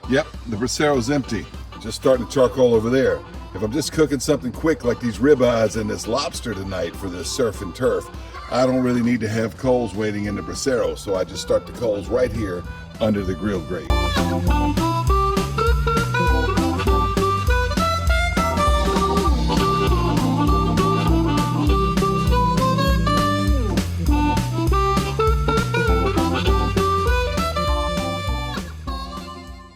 Yep, the bracero's empty. Just starting to charcoal over there. If I'm just cooking something quick like these ribeyes and this lobster tonight for this surf and turf, I don't really need to have coals waiting in the bracero, so I just start the coals right here under the grill grate.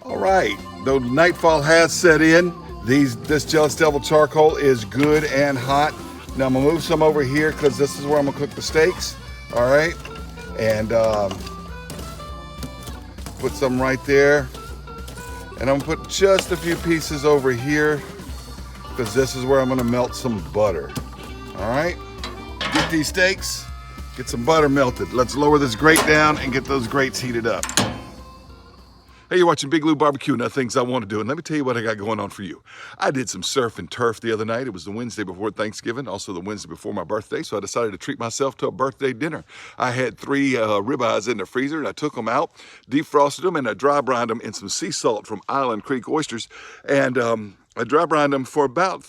All right, though nightfall has set in, this Jealous Devil charcoal is good and hot. Now I'm gonna move some over here because this is where I'm gonna cook the steaks. All right, and put some right there. And I'm gonna put just a few pieces over here because this is where I'm gonna melt some butter. All right, get these steaks, get some butter melted. Let's lower this grate down and get those grates heated up. Hey, you're watching Big Lou Barbecue and other things I want to do. And let me tell you what I got going on for you. I did some surf and turf the other night. It was the Wednesday before Thanksgiving, also the Wednesday before my birthday. So I decided to treat myself to a birthday dinner. I had 3 ribeyes in the freezer and I took them out, defrosted them, and I dry brined them in some sea salt from Island Creek Oysters. And I dry brined them for about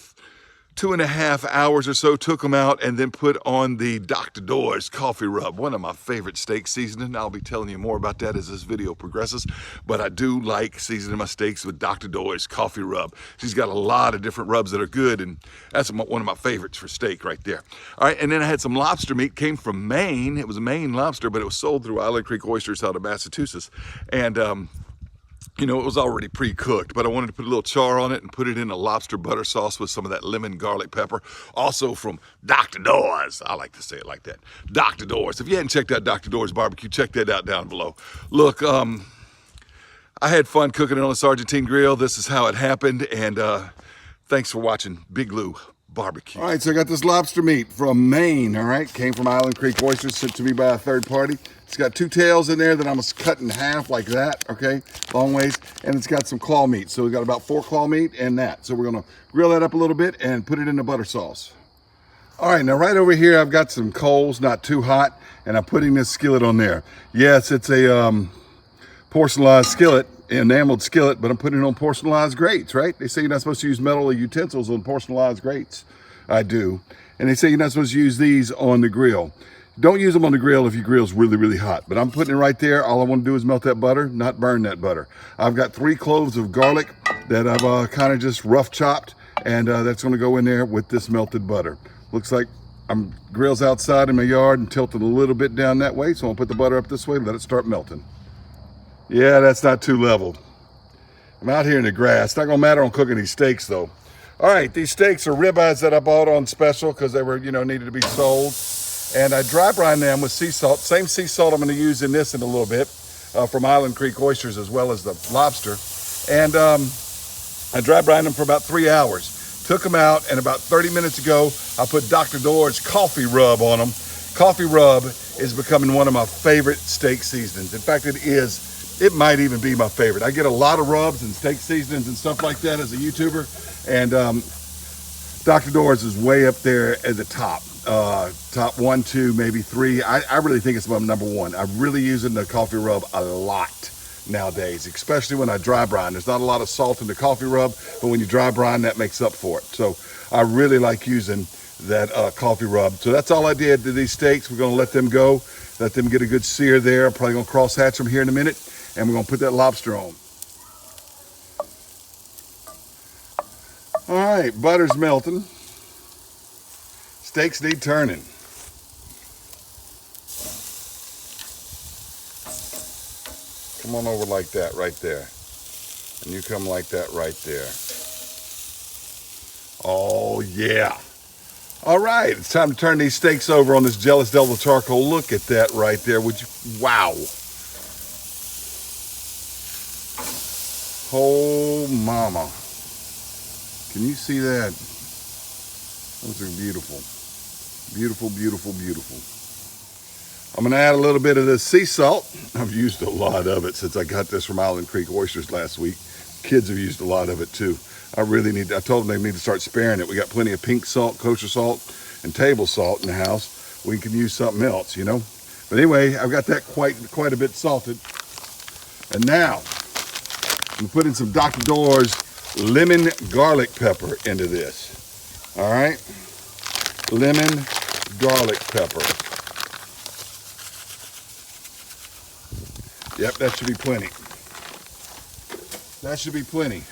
2.5 hours or so, took them out, and then put on the Dr. Doyle's coffee rub, one of my favorite steak seasoning. I'll be telling you more about that as this video progresses, but I do like seasoning my steaks with Dr. Doyle's coffee rub. She's got a lot of different rubs that are good, and that's one of my favorites for steak right there. All right, and then I had some lobster meat, came from Maine. It was a Maine lobster, but it was sold through Island Creek Oysters out of Massachusetts, and you know, it was already pre-cooked, but I wanted to put a little char on it and put it in a lobster butter sauce with some of that lemon garlic pepper. Also from Dr. Doyle's. I like to say it like that. Dr. Doyle's. If you hadn't checked out Dr. Doyle's barbecue, check that out down below. Look, I had fun cooking it on this Argentine grill. This is how it happened, and thanks for watching Big Lou Barbecue. All right, so I got this lobster meat from Maine, all right? Came from Island Creek Oysters, sent to me by a third party. It's got 2 tails in there that I'm gonna cut in half like that, okay? Long ways, and it's got some claw meat. So we got about 4 claw meat and that. So we're gonna grill that up a little bit and put it in the butter sauce. All right, now right over here, I've got some coals, not too hot, and I'm putting this skillet on there. Yes, it's a porcelainized skillet, enameled skillet, but I'm putting it on porcelainized grates, right? They say you're not supposed to use metal utensils on porcelainized grates. I do. And they say you're not supposed to use these on the grill. Don't use them on the grill if your grill's really, really hot. But I'm putting it right there. All I want to do is melt that butter, not burn that butter. I've got 3 cloves of garlic that I've kind of just rough chopped, and that's going to go in there with this melted butter. Looks like I'm grill's outside in my yard and tilted a little bit down that way, so I'll put the butter up this way, let it start melting. Yeah, that's not too level. I'm out here in the grass. It's not gonna matter on cooking these steaks though. All right, these steaks are ribeyes that I bought on special because they were, you know, needed to be sold. And I dry brine them with sea salt. Same sea salt I'm gonna use in this in a little bit from Island Creek Oysters as well as the lobster. And I dry brine them for about 3 hours. Took them out, and about 30 minutes ago, I put Dr. Doyle's coffee rub on them. Coffee rub is becoming one of my favorite steak seasonings. In fact, it might even be my favorite. I get a lot of rubs and steak seasonings and stuff like that as a YouTuber, and Dr. Doyle's is way up there at the top. Top 1, 2, maybe 3. I really think it's my number 1. I'm really using the coffee rub a lot nowadays, especially when I dry brine. There's not a lot of salt in the coffee rub, but when you dry brine, that makes up for it. So I really like using that coffee rub. So that's all I did to these steaks. We're gonna let them go, let them get a good sear there. I'm probably gonna cross hatch them here in a minute, and we're gonna put that lobster on. All right, butter's melting. Steaks need turning. Come on over like that right there. And you come like that right there. Oh yeah. All right, it's time to turn these steaks over on this Jealous Devil charcoal. Look at that right there. Would you? Wow. Oh mama. Can you see that? Those are beautiful. Beautiful, beautiful, beautiful. I'm gonna add a little bit of this sea salt. I've used a lot of it since I got this from Island Creek Oysters last week. Kids have used a lot of it too. I told them they need to start sparing it. We got plenty of pink salt, kosher salt, and table salt in the house. We can use something else, you know? But anyway, I've got that quite a bit salted. And now, I'm putting some Dr. Door's lemon garlic pepper into this. All right, lemon garlic pepper. Yep, that should be plenty. That should be plenty.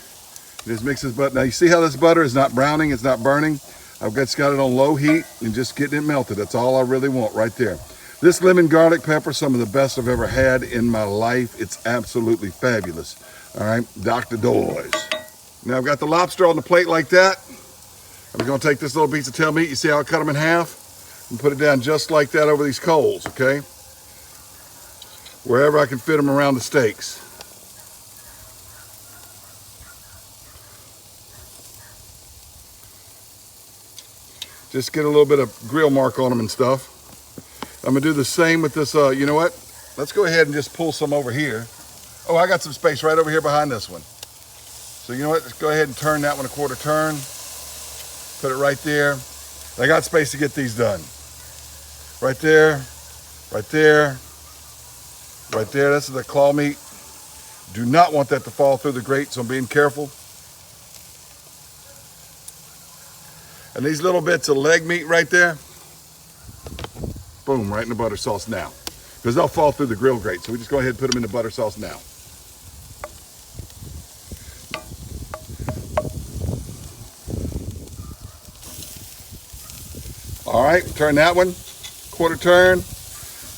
Just mix this butter. Now you see how this butter is not browning, it's not burning. I've got it on low heat and just getting it melted. That's all I really want right there. This lemon garlic pepper, some of the best I've ever had in my life. It's absolutely fabulous. All right, Dr. Door's. Now I've got the lobster on the plate like that. I'm gonna take this little piece of tail meat, you see how I cut them in half? And put it down just like that over these coals, okay? Wherever I can fit them around the steaks. Just get a little bit of grill mark on them and stuff. I'm gonna do the same with this, you know what? Let's go ahead and just pull some over here. Oh, I got some space right over here behind this one. So you know what, let's go ahead and turn that one a quarter turn. Put it right there. I got space to get these done. Right there, right there, right there. This is the claw meat. Do not want that to fall through the grate, so I'm being careful. And these little bits of leg meat right there, boom, right in the butter sauce now. Because they'll fall through the grill grate, so we just go ahead and put them in the butter sauce now. All right, turn that one, quarter turn.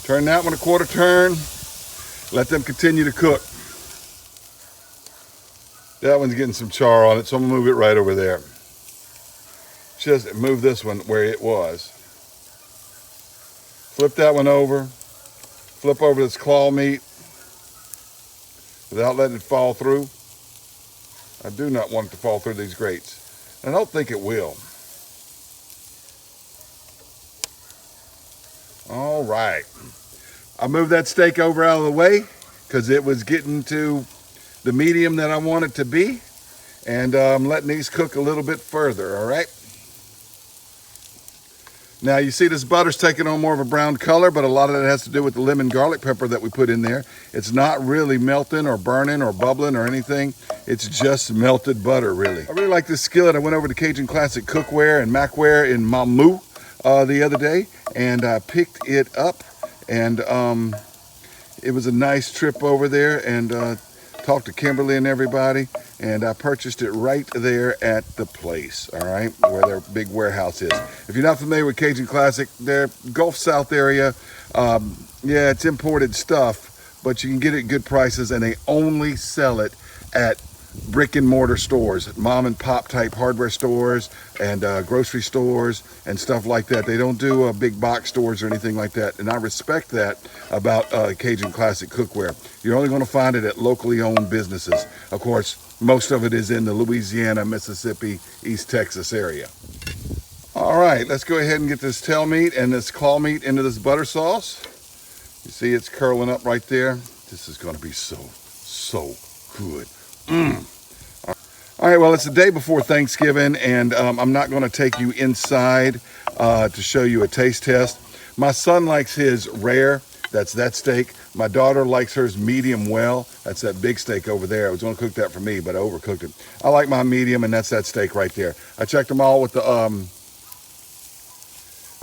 Turn that one a quarter turn. Let them continue to cook. That one's getting some char on it, so I'm gonna move it right over there. Just move this one where it was. Flip that one over. Flip over this claw meat without letting it fall through. I do not want it to fall through these grates. I don't think it will. All right. I moved that steak over out of the way because it was getting to the medium that I want it to be. And I'm letting these cook a little bit further, all right? Now you see this butter's taking on more of a brown color, but a lot of that has to do with the lemon garlic pepper that we put in there. It's not really melting or burning or bubbling or anything. It's just melted butter, really. I really like this skillet. I went over to Cajun Classic Cookware and Macware in Mamou the other day, and I picked it up, and it was a nice trip over there, and talked to Kimberly and everybody, and I purchased it right there at the place, all right, where their big warehouse is. If you're not familiar with Cajun Classic, they're Gulf South area. Yeah, it's imported stuff, but you can get it at good prices, and they only sell it at brick and mortar stores, mom and pop type hardware stores and grocery stores and stuff like that. They don't do big box stores or anything like that, and I respect that about Cajun Classic Cookware. You're only going to find it at locally owned businesses. Of course, most of it is in the Louisiana, Mississippi, East Texas area. All right, let's go ahead and get this tail meat and this claw meat into this butter sauce. You see it's curling up right there. This is going to be so good. All right, well, it's the day before Thanksgiving, and I'm not going to take you inside to show you a taste test. My son likes his rare. That's that steak. My daughter likes hers medium well. That's that big steak over there. I was going to cook that for me, but I overcooked it. I like my medium, and that's that steak right there. I checked them all with the, all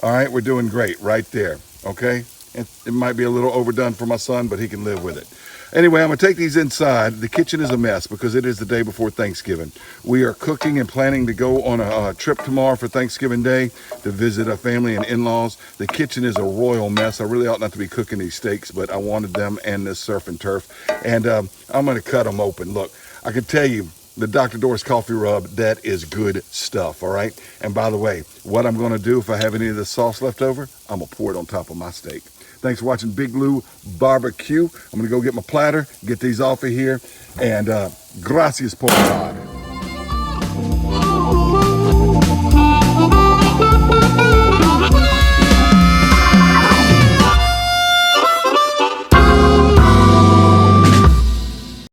right, we're doing great right there, okay? It might be a little overdone for my son, but he can live with it. Anyway, I'm going to take these inside. The kitchen is a mess because it is the day before Thanksgiving. We are cooking and planning to go on a trip tomorrow for Thanksgiving Day to visit a family and in-laws. The kitchen is a royal mess. I really ought not to be cooking these steaks, but I wanted them and this surf and turf. And I'm going to cut them open. Look, I can tell you, the Dr. Door's coffee rub, that is good stuff, all right? And by the way, what I'm going to do if I have any of this sauce left over, I'm going to pour it on top of my steak. Thanks for watching Big Lou Barbecue. I'm going to go get my platter, get these off of here, and gracias por nada.